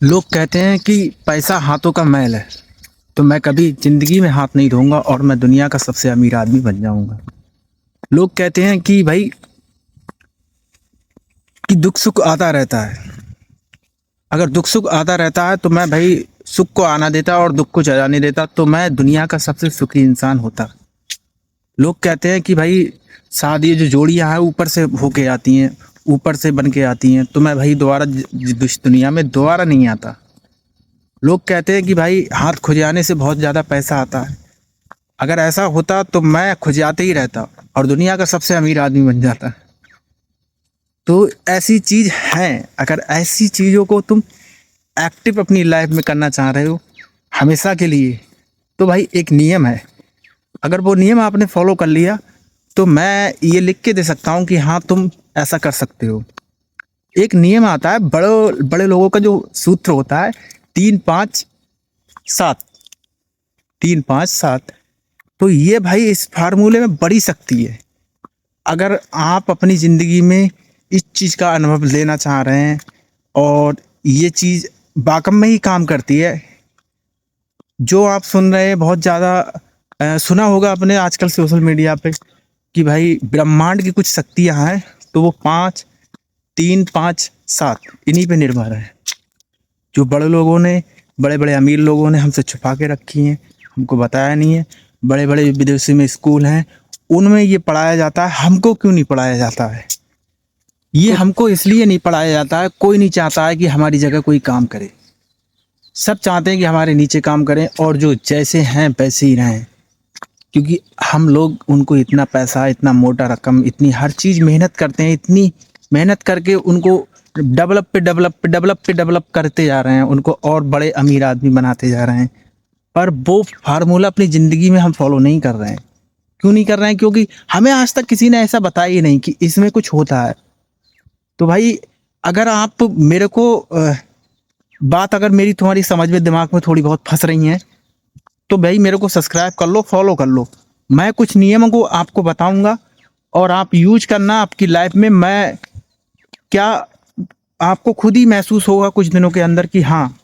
लोग कहते हैं कि पैसा हाथों का मैल है। तो मैं कभी जिंदगी में हाथ नहीं धोऊंगा और मैं दुनिया का सबसे अमीर आदमी बन जाऊंगा। लोग कहते हैं कि भाई कि दुख सुख आता रहता है। अगर दुख सुख आता रहता है तो मैं भाई सुख को आना देता और दुख को जाने देता, तो मैं दुनिया का सबसे सुखी इंसान होता। लोग कहते हैं कि भाई शादी जो जोड़ियां हैं ऊपर से होके आती हैं, ऊपर से बन के आती हैं, तो मैं भाई दोबारा इस दुनिया में दोबारा नहीं आता। लोग कहते हैं कि भाई हाथ खुजाने से बहुत ज़्यादा पैसा आता है। अगर ऐसा होता तो मैं खुजाते ही रहता और दुनिया का सबसे अमीर आदमी बन जाता। तो ऐसी चीज़ है। अगर ऐसी चीज़ों को तुम एक्टिव अपनी लाइफ में करना चाह रहे हो हमेशा के लिए, तो भाई एक नियम है। अगर वो नियम आपने फॉलो कर लिया तो मैं ये लिख के दे सकता हूँ कि हाँ तुम ऐसा कर सकते हो। एक नियम आता है, बड़े बड़े लोगों का जो सूत्र होता है, 3 5 7। 3 5 7। तो ये भाई इस फार्मूले में बड़ी शक्ति है। अगर आप अपनी ज़िंदगी में इस चीज़ का अनुभव लेना चाह रहे हैं और ये चीज़ वाकई में ही काम करती है। जो आप सुन रहे हैं बहुत ज़्यादा सुना होगा आपने आजकल सोशल मीडिया पे कि भाई ब्रह्मांड की कुछ शक्तियाँ हैं, तो वो 5 3 5 7 इन्हीं पे निर्भर है। जो बड़े लोगों ने, बड़े बड़े अमीर लोगों ने हमसे छुपा के रखी हैं, हमको बताया नहीं है। बड़े बड़े विदेशी में स्कूल हैं, उनमें ये पढ़ाया जाता है, हमको क्यों नहीं पढ़ाया जाता है? ये हमको इसलिए नहीं पढ़ाया जाता है, कोई नहीं चाहता है कि हमारी जगह कोई काम करे। सब चाहते हैं कि हमारे नीचे काम करें और जो जैसे हैं वैसे ही रहें, क्योंकि हम लोग उनको इतना पैसा, इतना मोटा रकम, इतनी हर चीज़ मेहनत करते हैं, इतनी मेहनत करके उनको डेवलप करते जा रहे हैं, उनको और बड़े अमीर आदमी बनाते जा रहे हैं। पर वो फार्मूला अपनी ज़िंदगी में हम फॉलो नहीं कर रहे हैं। क्यों नहीं कर रहे हैं? क्योंकि हमें आज तक किसी ने ऐसा बताया ही नहीं कि इसमें कुछ होता है। तो भाई अगर आप मेरे को बात अगर मेरी तुम्हारी समझ में, दिमाग में थोड़ी बहुत फंस रही हैं, तो भाई मेरे को सब्सक्राइब कर लो, फॉलो कर लो। मैं कुछ नियमों को आपको बताऊंगा और आप यूज करना आपकी लाइफ में। मैं क्या, आपको खुद ही महसूस होगा कुछ दिनों के अंदर कि हाँ,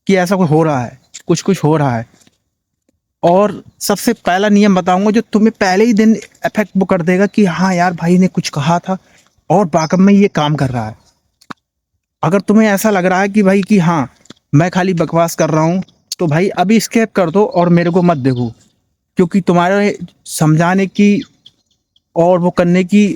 कि ऐसा कुछ हो रहा है, कुछ कुछ हो रहा है। और सबसे पहला नियम बताऊंगा जो तुम्हें पहले ही दिन इफेक्ट वो कर देगा कि हाँ यार, भाई ने कुछ कहा था और वाकई में ये काम कर रहा है। अगर तुम्हें ऐसा लग रहा है कि भाई कि हाँ मैं खाली बकवास कर रहा हूँ, तो भाई अभी स्किप कर दो और मेरे को मत देखो। क्योंकि तुम्हारे समझाने की और वो करने की,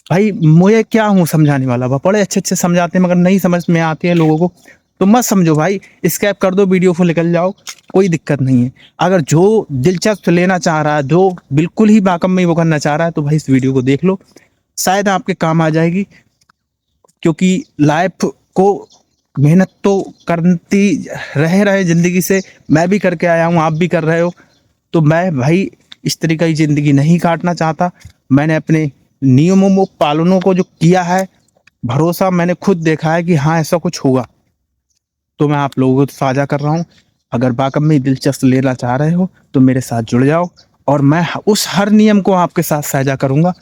भाई मुझे क्या हूँ समझाने वाला? वह बड़े अच्छे अच्छे समझाते हैं, मगर नहीं समझ में आती है लोगों को। तो मत समझो भाई, स्किप कर दो, वीडियो को निकल जाओ, कोई दिक्कत नहीं है। अगर जो दिलचस्प लेना चाह रहा है, जो बिल्कुल ही वाकई में वो करना चाह रहा है, तो भाई इस वीडियो को देख लो, शायद आपके काम आ जाएगी। क्योंकि लाइफ को मेहनत तो करती रहे ज़िंदगी से, मैं भी करके आया हूँ, आप भी कर रहे हो। तो मैं भाई इस तरीके की ज़िंदगी नहीं काटना चाहता। मैंने अपने नियमों पालनों को जो किया है, भरोसा मैंने खुद देखा है कि हाँ ऐसा कुछ होगा, तो मैं आप लोगों को साझा कर रहा हूँ। अगर वाकई में दिलचस्प लेना चाह रहे हो तो मेरे साथ जुड़ जाओ और मैं उस हर नियम को आपके साथ साझा करूँगा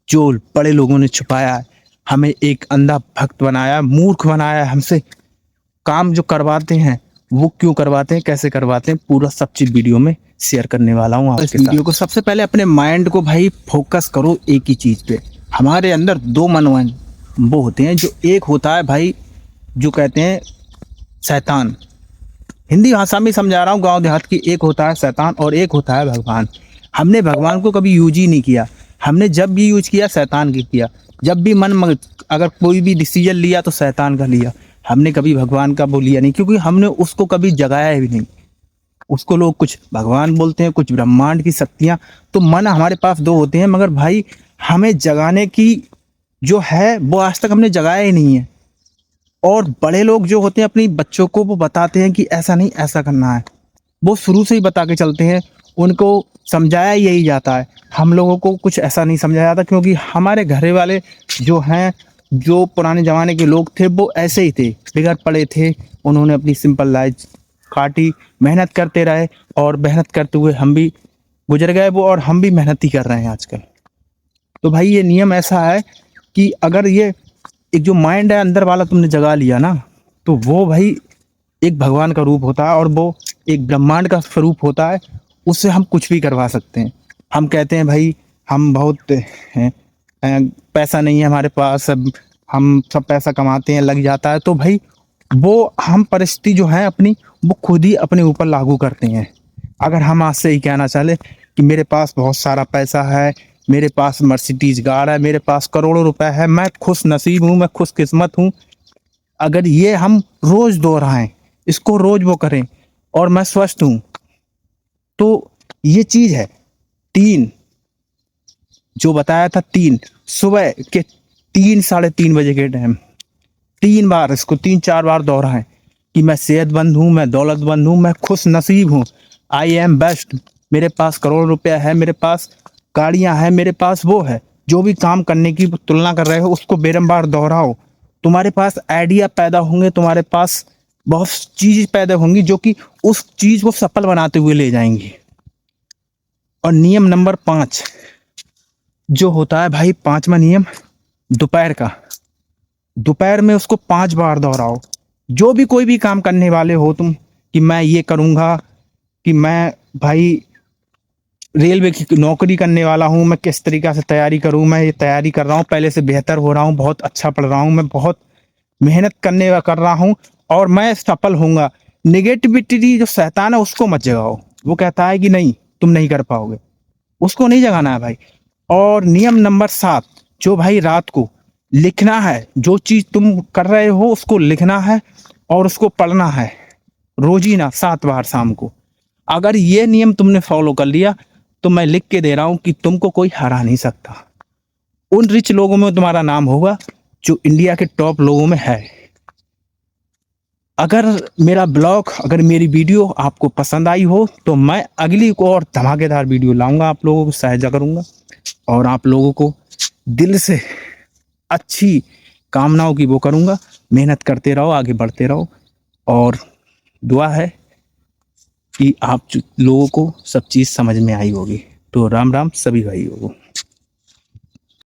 जो बड़े लोगों ने छुपाया है। हमें एक अंधा भक्त बनाया, मूर्ख बनाया है। हमसे काम जो करवाते हैं वो क्यों करवाते हैं, कैसे करवाते हैं, पूरा सब चीज़ वीडियो में शेयर करने वाला हूँ आपके साथ। वीडियो को सबसे पहले अपने माइंड को भाई फोकस करो एक ही चीज़ पे। हमारे अंदर दो मन वो होते हैं। जो एक होता है भाई, जो कहते हैं शैतान, हिंदी भाषा में समझा रहा हूँ गांव देहात की। एक होता है शैतान और एक होता है भगवान। हमने भगवान को कभी यूज ही नहीं किया। हमने जब भी यूज किया शैतान की किया। जब भी अगर कोई भी डिसीजन लिया तो शैतान का लिया। हमने कभी भगवान का वो लिया नहीं, क्योंकि हमने उसको कभी जगाया भी नहीं। उसको लोग कुछ भगवान बोलते हैं, कुछ ब्रह्मांड की शक्तियाँ। तो मन हमारे पास दो होते हैं, मगर भाई हमें जगाने की जो है वो आज तक हमने जगाया ही नहीं है। और बड़े लोग जो होते हैं अपनी बच्चों को वो बताते हैं कि ऐसा नहीं, ऐसा करना है। वो शुरू से ही बता के चलते हैं, उनको समझाया यही जाता है। हम लोगों को कुछ ऐसा नहीं समझाया जाता, क्योंकि हमारे घर वाले जो हैं, जो पुराने ज़माने के लोग थे, वो ऐसे ही थे, बिगड़ पड़े थे। उन्होंने अपनी सिंपल लाइफ काटी, मेहनत करते रहे और मेहनत करते हुए हम भी गुजर गए वो, और हम भी मेहनत ही कर रहे हैं आजकल। तो भाई ये नियम ऐसा है कि अगर ये एक जो माइंड है अंदर वाला तुमने जगा लिया ना, तो वो भाई एक भगवान का रूप होता है और वो एक ब्रह्मांड का स्वरूप होता है, उससे हम कुछ भी करवा सकते हैं। हम कहते हैं भाई हम बहुत पैसा नहीं है हमारे पास, अब हम सब पैसा कमाते हैं लग जाता है, तो भाई वो हम परिस्थिति जो है अपनी वो खुद ही अपने ऊपर लागू करते हैं। अगर हम आज से ही कहना चले कि मेरे पास बहुत सारा पैसा है, मेरे पास मर्सिडीज कार है, मेरे पास करोड़ों रुपए है, मैं खुश नसीब हूँ, मैं खुश किस्मत हूँ, अगर ये हम रोज दोहराएं, इसको रोज वो करें और मैं स्वस्थ हूँ, तो ये चीज है। 3 जो बताया था, 3 सुबह के 3 साढ़े 3 बजे के टाइम 3 बार इसको 3-4 बार दोहराएं कि मैं सेहतमंद हूँ, मैं दौलतमंद हूँ, मैं खुश नसीब हूँ, आई एम बेस्ट, मेरे पास करोड़ रुपया है, मेरे पास गाड़ियां हैं, मेरे पास वो है। जो भी काम करने की तुलना कर रहे हो उसको बेरंबार दोहराओ, तुम्हारे पास आइडिया पैदा होंगे, तुम्हारे पास बहुत चीज पैदा होंगी जो कि उस चीज को सफल बनाते हुए ले जाएंगी। और नियम नंबर 5 जो होता है भाई, 5वां नियम दोपहर का, दोपहर में उसको 5 बार दोहराओ। जो भी कोई भी काम करने वाले हो तुम, कि मैं ये करूंगा, कि मैं भाई रेलवे की नौकरी करने वाला हूँ, मैं किस तरीका से तैयारी करूँ, मैं ये तैयारी कर रहा हूँ, पहले से बेहतर हो रहा हूँ, बहुत अच्छा पढ़ रहा हूँ, मैं बहुत मेहनत कर रहा हूँ और मैं सफल होऊंगा। निगेटिविटी जो शैतान है उसको मत जगाओ, वो कहता है कि नहीं तुम नहीं कर पाओगे, उसको नहीं जगाना है भाई। और नियम नंबर 7 जो भाई रात को लिखना है, जो चीज तुम कर रहे हो उसको लिखना है और उसको पढ़ना है रोजीना 7 बार शाम को। अगर ये नियम तुमने फॉलो कर लिया तो मैं लिख के दे रहा हूं कि तुमको कोई हरा नहीं सकता। उन रिच लोगों में तुम्हारा नाम होगा जो इंडिया के टॉप लोगों में है। अगर मेरा ब्लॉग, अगर मेरी वीडियो आपको पसंद आई हो तो मैं अगली को और धमाकेदार वीडियो लाऊंगा, आप लोगों को सहायता करूंगा और आप लोगों को दिल से अच्छी कामनाओं की वो करूंगा। मेहनत करते रहो, आगे बढ़ते रहो और दुआ है कि आप लोगों को सब चीज़ समझ में आई होगी। तो राम राम सभी भाइयों को।